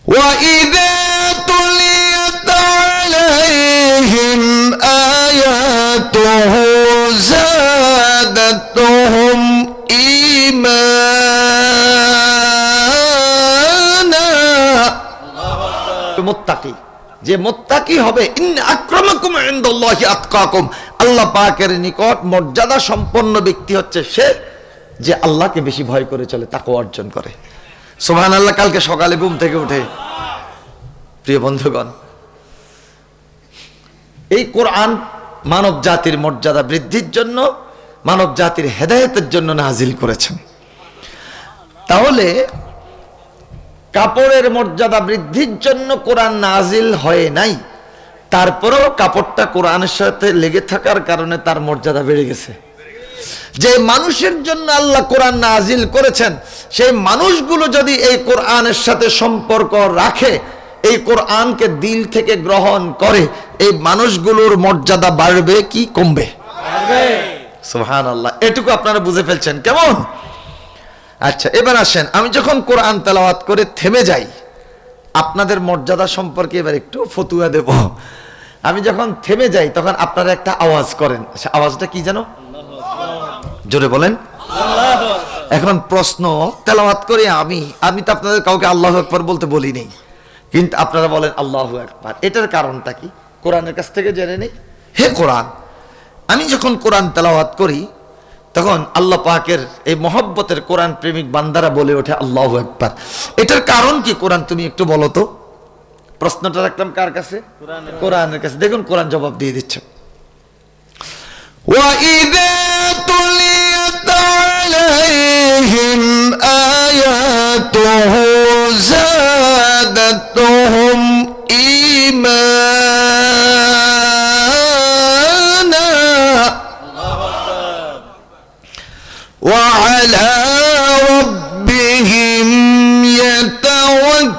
وَإِذَا تُلِيَتْ عَلَيْهِمْ آيَاتُهُ زَادَتْهُمْ ঈমানা। মুত্তাকি, যে মুত্তাকি হবে, ইন্না আক্রামাকুম ইনদাল্লাহি আতকাকুম, আল্লাহ পাকের নিকট মর্যাদা সম্পন্ন ব্যক্তি হচ্ছে সে যে আল্লাহকে বেশি ভয় করে চলে, তাকওয়া অর্জন করে। সুবহানাল্লাহ। কালকে সকালে ঘুম থেকে উঠে, প্রিয় বন্ধুগণ, এই কোরআন মানব জাতির মর্যাদা বৃদ্ধির জন্য, মানব জাতির হেদায়েতের জন্য নাজিল করেছেন। তাহলে কাপড়ের মর্যাদা বৃদ্ধির জন্য কোরআন নাজিল হয় নাই, তারপরেও কাপড়টা কোরআনের সাথে লেগে থাকার কারণে তার মর্যাদা বেড়ে গেছে। যে মানুষের জন্য আল্লাহ কোরআন নাজিল করেছেন, সেই মানুষগুলো যদি এই কোরআনের সাথে সম্পর্ক রাখে, এই কোরআনকে দিল থেকে গ্রহণ করে, এই মানুষগুলোর মর্যাদা বাড়বে কি কমবে? সুবহানাল্লাহ। এটুকু আপনারা বুঝে ফেলছেন কেমন? আচ্ছা, এবার আসেন, আমি যখন কোরআন তেলাওয়াত করে থেমে যাই, আপনাদের মর্যাদা সম্পর্কে এবার একটু ফতুয়া দেব। আমি যখন থেমে যাই তখন আপনারা একটা আওয়াজ করেন। আচ্ছা, আওয়াজটা কি জানো? জোরে বলেন। এখন প্রশ্ন, তেলাওয়াত করে আমি তো আপনাদের কাউকে আল্লাহু আকবার বলতে বলি নেই, কিন্তু আপনারা বলেন আল্লাহু আকবার। এটার কারণটা কি? কোরআনের কাছ থেকে জেনে নেই। হে কোরআন, আমি যখন কোরআন তেলাওয়াত করি তখন আল্লাহ পাকের এই মহব্বতের কোরআন প্রেমিক বান্দারা বলে ওঠে আল্লাহু আকবার। এটার কারণ কি কোরআন তুমি একটু বলো তো। প্রশ্নটা রাখলাম কার কাছে? কোরআনের কাছে। দেখুন কোরআন জবাব দিয়ে দিচ্ছে। وَإِذَا تُلِيَتْ عَلَيْهِمْ آيَاتُهُ زَادَتْهُمْ ঈমানা وَعَلَى رَبِّهِمْ يَتَوَكَّلُونَ।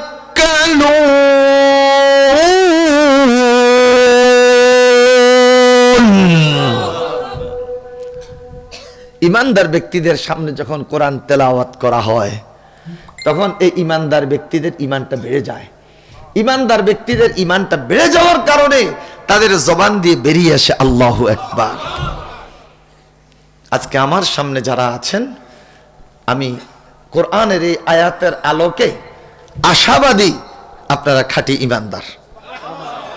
ইমানদার ব্যক্তিদের সামনে যখন কোরআন তেলাওয়াত করা হয় তখন এই ইমানদার ব্যক্তিদের ইমানটা বেড়ে যায়। ইমানদার ব্যক্তিদের ইমানটা বেড়ে যাওয়ার কারণে তাদের জবান দিয়ে বেরিয়ে আসে আল্লাহু আকবার। আজকে আমার সামনে যারা আছেন, আমি কোরআনের এই আয়াতের আলোকে আশাবাদী আপনারা খাঁটি ইমানদার।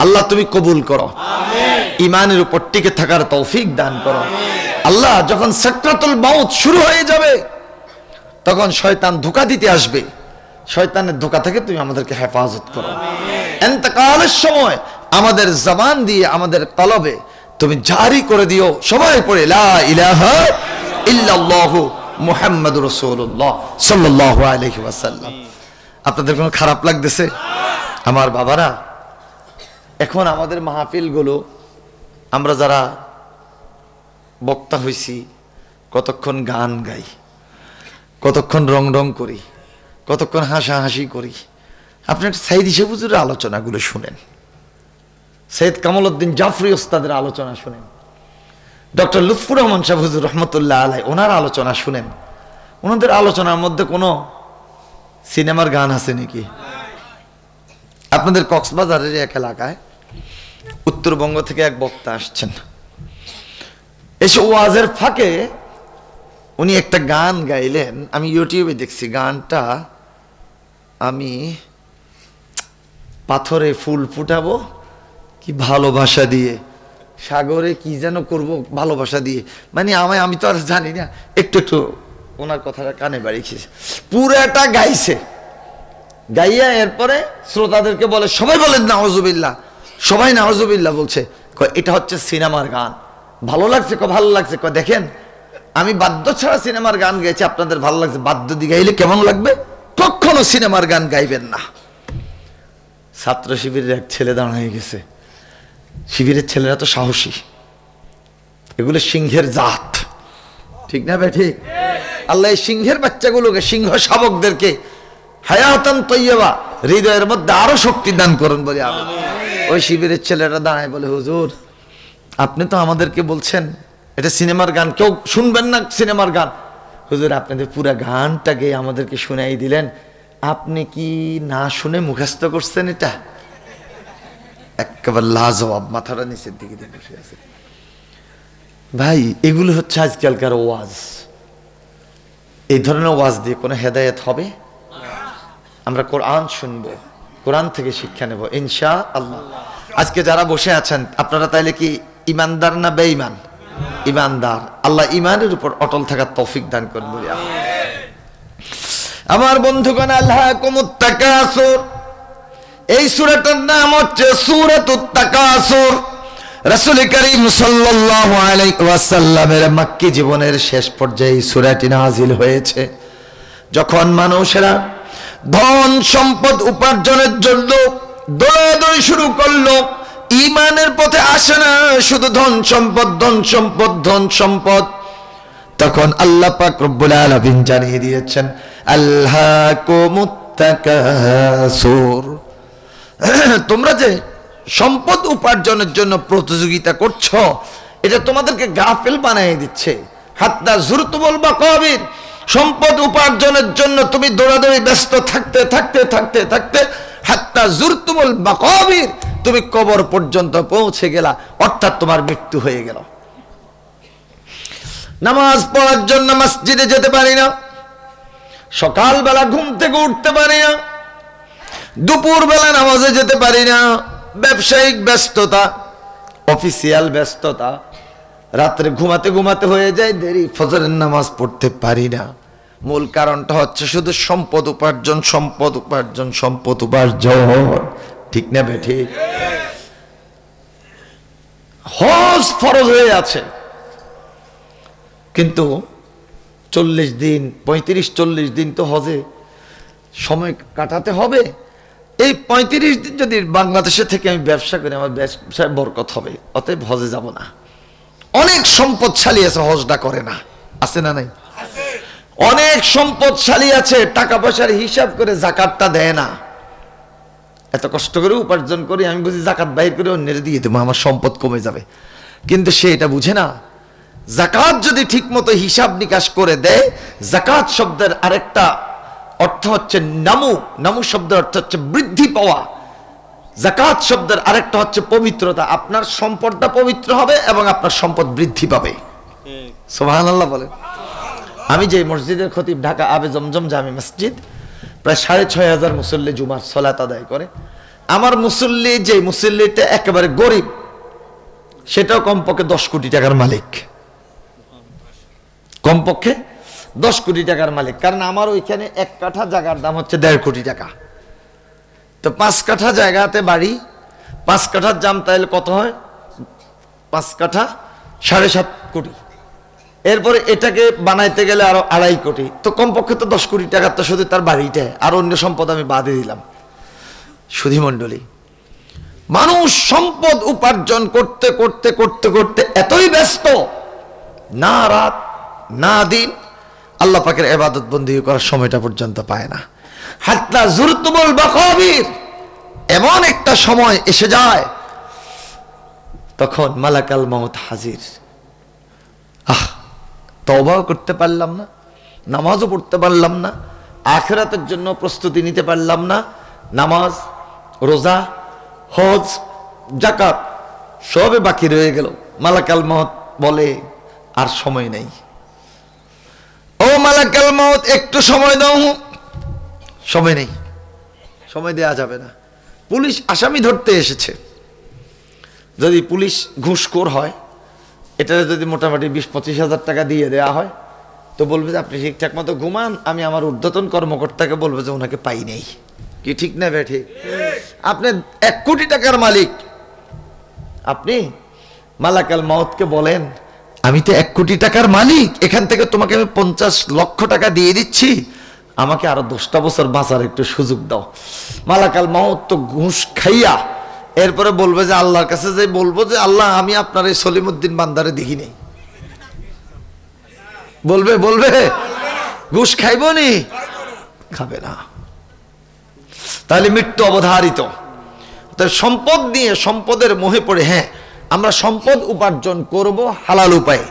আল্লাহ তুমি কবুল করো, ইমানের উপর টিকে থাকার তৌফিক দান করো। আল্লাহ, যখন সাকরাতুল মাউত শুরু হয়ে যাবে তখন শয়তান ধোঁকা দিতে আসবে, শয়তানের ধোঁকা থেকে তুমি আমাদেরকে হেফাজত করো। ইন্তেকালের সময় আমাদের জবান দিয়ে, আমাদের কলবে তুমি জারি করে দিও, সবাই পড়ে লা ইলাহা ইল্লাল্লাহু মুহাম্মাদুর রাসূলুল্লাহ সাল্লাল্লাহু আলাইহি ওয়াসাল্লাম। আপনাদের কোনো খারাপ লাগতেছে? আমার বাবারা, এখন আমাদের মাহফিলগুলো আমরা যারা বক্তা হইছি, কতক্ষণ গান গাই, কতক্ষণ রং রং করি, কতক্ষণ হাসাহাসি করি। আপনি একটা সাইদ ইসা হুজুরের আলোচনাগুলো শুনেন, সৈয়দ কামালউদ্দিন জাফরি ওস্তাদের আলোচনা শুনেন, ডক্টর লুৎফুর রহমান সাহেব হুজুর রহমতুল্লাহ আলাইহি ওনার আলোচনা শুনেন। ওনাদের আলোচনার মধ্যে কোনো সিনেমার গান আছে নাকি? আপনাদের কক্সবাজারের এক এলাকায় উত্তরবঙ্গ থেকে এক বক্তা আসছেন, এসে ওয়াজের ফাঁকে উনি একটা গান গাইলেন। আমি ইউটিউবে দেখছি গানটা, আমি পাথরে ফুল ফুটাবো কি ভালোবাসা দিয়ে, সাগরে কি যেন করব ভালোবাসা দিয়ে, মানে আমি তো আর জানি না, একটু একটু ওনার কথাটা কানে বাড়িয়েছে, পুরাটা গাইছে। গাইয়া এরপরে শ্রোতাদেরকে বলে, সবাই বলেন নাউজুবিল্লাহ, সবাই নাউজুবিল্লাহ বলছে। এটা হচ্ছে সিনেমার গান। ভালো লাগছে? ভালো লাগছে। দেখেন, আমি বাদ্য ছাড়া সিনেমার গান গাইছি, আপনাদের ভালো লাগছে, বাদ্য দিয়ে গাইলে কেমন লাগবে? কখনো সিনেমার গান গাইবেন না। ছাত্র শিবিরের এক ছেলে দাঁড়িয়ে গেছে। শিবিরের ছেলেরা তো সাহসী, এগুলো সিংহের জাত, ঠিক না ভাই? ঠিক। আল্লাহ এই সিংহের বাচ্চাগুলোকে, সিংহ শাবকদেরকে হায়াতান তৈয়বা, হৃদয়ের মধ্যে আরো শক্তি দান করুন বলে আমি। ওই শিবিরের ছেলেটা দাঁড়ায় বলে, হুজুর আপনি তো আমাদেরকে বলছেন এটা সিনেমার গান, কেউ শুনবেন না সিনেমার গান। হুজুর আপনাদের পুরো গানটা গেয়ে আমাদেরকে শুনাই দিলেন, আপনি কি না শুনে মুখস্থ করছেন? এটা একেবারে লাজবাব, মাথাটা নিচের দিকে দিয়ে বসে আছে। ভাই এগুলো হচ্ছে আজকালকার ওয়াজ। এই ধরনের ওয়াজ দিয়ে কোনো হেদায়েত হবে? আমরা কোরআন শুনবো, কোরআন থেকে শিক্ষা নেব ইনশাআল্লাহ। আজকে যারা বসে আছেন আপনারা তাইলে কি ইমানদার না বেঈমান? ইমানদার। আল্লাহ ইমানের উপর অটল থাকার তৌফিক দান করুন বলি আমিন। আমার বন্ধুগণ, আল্লাহকুমুত তাকাসুর, এই সূরাটার নাম হচ্ছে সূরাতুত তাকাসুর। রাসূল করিম সাল্লাল্লাহু আলাইহি ওয়াসাল্লামের মক্কি জীবনের শেষ পর্যায়ে এই সূরাটি নাযিল হয়েছে। যখন মানুষেরা ধন সম্পদ উপার্জনের জন্য দৌড়াদৌড়ি শুরু করলো, ঈমানের পথে আসে না, শুধু ধন সম্পদ, ধন সম্পদ, ধন সম্পদ, তখন আল্লাহ পাক রব্বুল আলামিন জানিয়ে দিয়েছেন আল্লাহকুমুত তাকাসুর। তোমরা যে সম্পদ উপার্জনের জন্য প্রতিযোগিতা করছো, এটা তোমাদেরকে গাফেল বানিয়ে দিচ্ছে। হাত্তা যুরতুমুল মাকাবির, সম্পদ উপার্জনের জন্য তুমি দৌড়াদৌড়ি ব্যস্ত থাকতে থাকতে থাকতে থাকতে হাত্তা যুরতুমুল মাকাবির, তুমি কবর পর্যন্ত পৌঁছে গেলা, অর্থাৎ তোমার মৃত্যু হয়ে গেল। নামাজ পড়ার জন্য মসজিদে যেতে পারি না, সকালবেলা ঘুম থেকে উঠতে পারি না, দুপুর বেলা নামাজে যেতে পারি না, ব্যবসায়িক ব্যস্ততা, অফিসিয়াল ব্যস্ততা, রাত্রে ঘুমাতে ঘুমাতে হয়ে যায় দেরি, ফজরের নামাজ পড়তে পারি না। মূল কারণটা হচ্ছে শুধু সম্পদ উপার্জন, সম্পদ উপার্জন, সম্পদ উপার্জন। ঠিক না বেঠিক? হজ ফরজ হয়ে আছে, কিন্তু 40 দিন 35-40 দিন তো হজে সময় কাটাতে হবে। এই 35 দিন যদি বাংলাদেশে থেকে আমি ব্যবসা করি, আমার ব্যবসায় বরকত হবে, অতএব হজে যাব না। অনেক সম্পদশালী আছে হজটা করে না, আছে না নাই? অনেক সম্পদশালী আছে টাকা পয়সার হিসাব করে যাকাতটা দেয় না। এত কষ্ট করে উপার্জন করি, আমি বুঝি যাকাত বাইর করে অন্যের দিয়ে দেবো, আমার সম্পদ কমে যাবে, কিন্তু সে এটা বুঝে না। যাকাত যদি ঠিক মতো হিসাব নিকাশ করে দেয়, যাকাত শব্দের আরেকটা অর্থ হচ্ছে নামু, নামু শব্দের অর্থ হচ্ছে বৃদ্ধি পাওয়া। যাকাত শব্দের আরেকটা হচ্ছে পবিত্রতা, আপনার সম্পদটা পবিত্র হবে এবং আপনার সম্পদ বৃদ্ধি পাবে। সুবহানাল্লাহ বলেন। আমি যে মসজিদের খতিব, ঢাকা আবে জমজম জামি মসজিদ, প্রায় 6500 মুসল্লি জুমার সালাত আদায় করে। আমার মুসল্লি, যে মুসল্লিটা একেবারে গরিব, সেটাও কমপক্ষে 10 কোটি টাকার মালিক, কমপক্ষে 10 কোটি টাকার মালিক। কারণ আমার ওইখানে 1 কাঠা জায়গার দাম হচ্ছে 1.5 কোটি টাকা। তো 5 কাঠা জায়গাতে বাড়ি, 5 কাঠার দাম তাহলে কত হয়? 5 কাঠা 7.5 কোটি। এরপরে এটাকে বানাইতে গেলে আরো 2.5 কোটি। তো কমপক্ষে তো 10 কোটি টাকা, তো শুধু তার বাড়িটা, আর অন্য সম্পদ আমি বাদে দিলাম। সুধী মণ্ডলী, মানুষ সম্পদ উপার্জন করতে করতে করতে করতে এতই ব্যস্ত, না রাত না দিন আল্লাহ পাকের ইবাদত বন্দেগী করার সময়টা পর্যন্ত পায় না। হাত্তা যুরতুমুল মাকাবির, এমন একটা সময় এসে যায় তখন মালাকাল মউত হাজির। তওবাও করতে পারলাম না, নামাজও পড়তে পারলাম না, আখিরাতের জন্য প্রস্তুতি নিতে পারলাম না, নামাজ, রোজা, হজ, যাকাত সবে বাকি রয়ে গেল। মালাকাল মউত বলে আর সময় নেই। ও মালাকাল মউত, একটু সময় দাও। সময় নেই, সময় দেয়া যাবে না। পুলিশ আসামি ধরতে এসেছে, যদি পুলিশ ঘুষখোর হয়, এটা যদি মোটামুটি 20-25 হাজার টাকা দিয়ে দেওয়া হয়, তো বলবে যে আপনি ঠিকঠাক মতো ঘুমান, আমি আমার ঊর্ধ্বতন কর্মকর্তাকে বলবো যে ওনাকে পাই নেই। কি ঠিক না বে ঠিক? আপনি 1 কোটি টাকার মালিক, আপনি মালাকাল মউতকে বলেন আমি তো 1 কোটি টাকার মালিক, এখান থেকে তোমাকে আমি 50 লক্ষ টাকা দিয়ে দিচ্ছি, আমাকে আরো 10টা বছর বাঁচার একটু সুযোগ দাও। মালাকাল মউত তো ঘুষ খাইয়া এরপরে বলবে যে আল্লাহর কাছে যে বলবো যে আল্লাহ আমি আপনার এই সলিমউদ্দিন বান্দারে দেখি নেই। বলবে বলবে ঘুষ খাইব নি? খাবে না। তাহলে মৃত্যু অবধারিত। তাই সম্পদ নিয়ে, সম্পদের মোহে পড়ে, হ্যাঁ আমরা সম্পদ উপার্জন করব হালাল উপায়ে,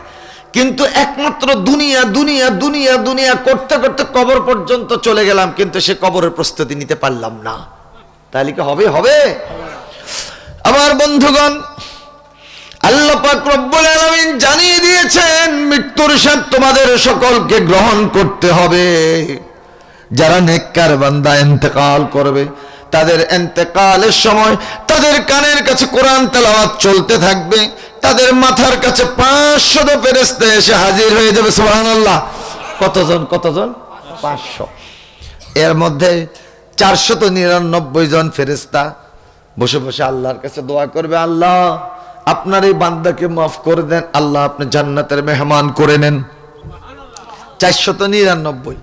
কিন্তু একমাত্র দুনিয়া দুনিয়া দুনিয়া দুনিয়া করতে করতে কবর পর্যন্ত চলে গেলাম, কিন্তু সে কবরের প্রস্তুতি নিতে পারলাম না। তাহলে কি হবে? হবে। আমার বন্ধুগণ, আল্লাহ পাক রব্বুল আলামিন জানিয়ে দিয়েছেন মৃত্যুর স্বাদ তোমাদের সকলকে গ্রহণ করতে হবে। যারা নেককার বান্দা ইন্তেকাল করবে, তাদের ইন্তেকালের সময় তাদের কানের কাছে কোরআন তেলাওয়াত চলতে থাকবে, তাদের মাথার কাছে 500 ফেরেশতা এসে হাজির হয়ে যাবে। সুবহানাল্লাহ। কতজন? 500। এর মধ্যে 499 জন ফেরেশতা বসে বসে আল্লাহর কাছে দোয়া করবে, আল্লাহ আপনার এই বান্দাকে মাফ করে দেন, আল্লাহ আপনি জান্নাতের মেহমান করে নেন। 499,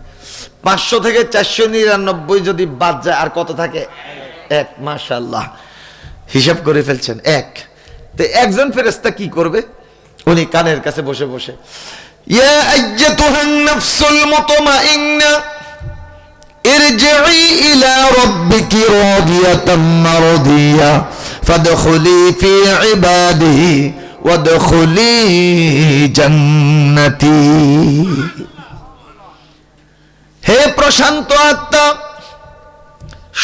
500 থেকে 499 যদি বাদ যায় আর কত থাকে? 1। মাশাআল্লাহ, হিসাব করে ফেলছেন 1। তো একজন ফেরেশতা কি করবে? উনি কানের কাছে বসে বসে, ইয়া আইয়াতুহান নাফসুল মুতমাইন্না ইরজিই ইলা রাব্বিকি রাদিয়াতাম মারদিয়া ফাদখুলি ফি ইবাদি ওয়াদখুলি জান্নাতি। হে প্রশান্ত আত্মা,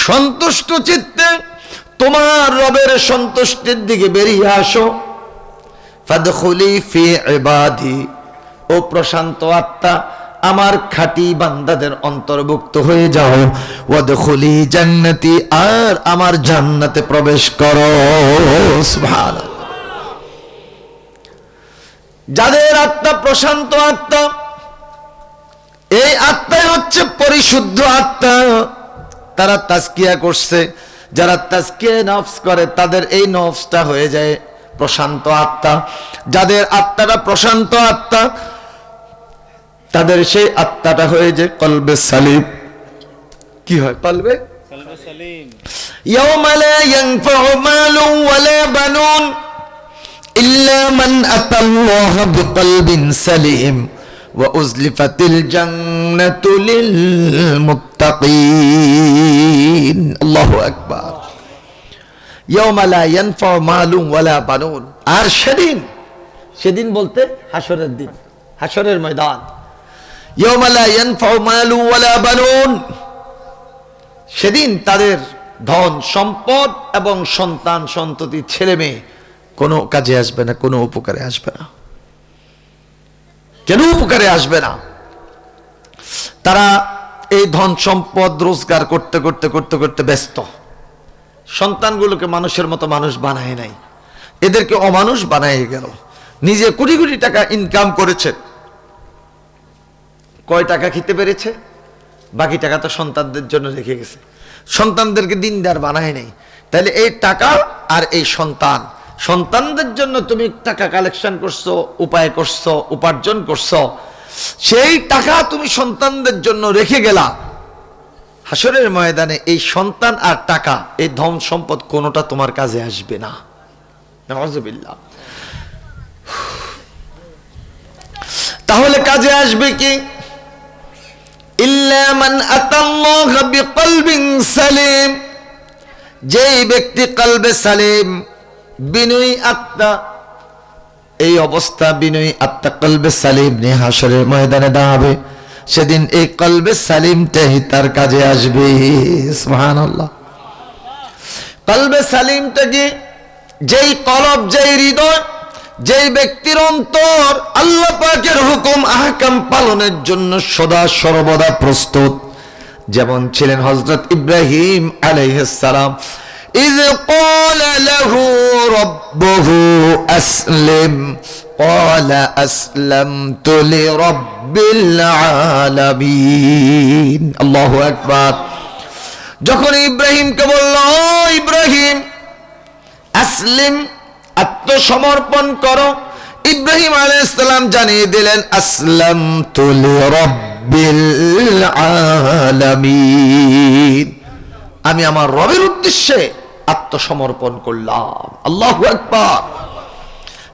সন্তুষ্ট চিত্তে তোমার রবের সন্তুষ্টির দিকে বেরিয়ে আসো। ফাদখুলি ফি ইবাদি, ও প্রশান্ত আত্মা আমার খাঁটি বান্দাদের অন্তর্ভুক্ত হয়ে যাও। ওয়াদখুলি জান্নাতি, আর আমার জান্নাতে প্রবেশ করো। সুবহানাল্লাহ। যাদের আত্মা প্রশান্ত আত্মা, এই আত্মাই হচ্ছে পরিশুদ্ধ আত্মা, তারা তাজকিয়া করছে। যারা তাজকিয়া নফস করে তাদের এই নফসটা হয়ে যায় প্রশান্ত আত্মা। যাদের আত্মাটা প্রশান্ত আত্মা, তাদের সেই আত্মাটা হয়ে যায় কলবে সালিম। কি হয়? কলবে সালিম। ইয়াউমা লা ইয়ানফাউ মালুন ওয়ালা বানুন ইল্লা মান আতাল্লাহা বিকলবিন সালিম ওয়া উযলিফাতিল জান্নাতু লিল মুত্তাকিন। আল্লাহু আকবার। ইয়াউমা লা ইয়ানফাউ মালুন ওয়ালা বানুন। আর সেদিন বলতে হাসরের দিন, হাসরের ময়দান। ইয়াউমা লা ইয়ানফাউ মালুন ওয়ালা বানুন, সেদিন তাদের ধন সম্পদ এবং সন্তান সন্ততি ছেলে মেয়ে কোনো কাজে আসবে না, কোনো উপকারে আসবে না, কেন উপকারে আসবে না। তারা এই ধন সম্পদ রোজগার করতে করতে করতে করতে ব্যস্ত। সন্তানগুলোকে মানুষের মতো মানুষ বানায় নাই, এদেরকে অমানুষ বানায় গেল। নিজে কোটি কোটি টাকা ইনকাম করেছে, কয় টাকা খেতে পেরেছে? বাকি টাকা তো সন্তানদের জন্য রেখে গেছে। সন্তানদেরকে দিনদার বানায় নাই। তাহলে এই টাকা আর এই সন্তানদের জন্য তুমি টাকা কালেকশন করছো, উপায় করছো, উপার্জন করছো, সেই টাকা তুমি সন্তানদের জন্য রেখে গেলা। হাসরের ময়দানে এই সন্তান আর টাকা, এই ধন সম্পদ কোনোটা তোমার কাজে আসবে না। নাউযুবিল্লাহ। তাহলে কাজে আসবে কি? ইল্লা মান আতাল্লাহা বিকলবিন সালিম, যেই ব্যক্তি কলবে সালিম, বিনয়ী আত্মা, এই অবস্থা বিনয়ী আত্মা কলবে সালিম নিয়ে হাসরের ময়দানে দাঁড়াবে, সেদিন এই কলবে সালিমটাই তার কাজে আসবে। সুবহানাল্লাহ। কলবে সালিমটা কি? যেই কলব, যেই হৃদয়, যেই ব্যক্তির অন্তর আল্লাহ পাকের হুকুম আহকাম পালনের জন্য সদা সর্বদা প্রস্তুত, যেমন ছিলেন হযরত ইব্রাহিম আলাইহিস সালাম। ইয ক্বালা লাহু রাব্বুহু আসলিম ক্বালা আসলামতু লিরাব্বিল আলামিন। আল্লাহু আকবার। যখন ইব্রাহিমকে বলল, ও ইব্রাহিম আসলিম, আত্মসমর্পণ করো, ইব্রাহিম আলাইহিস সালাম জানিয়ে দিলেন আসলামতু লিরাব্বিল আলামিন, আমি আমার রবের উদ্দেশ্যে আত্মসমর্পণ করলাম। আল্লাহু আকবার।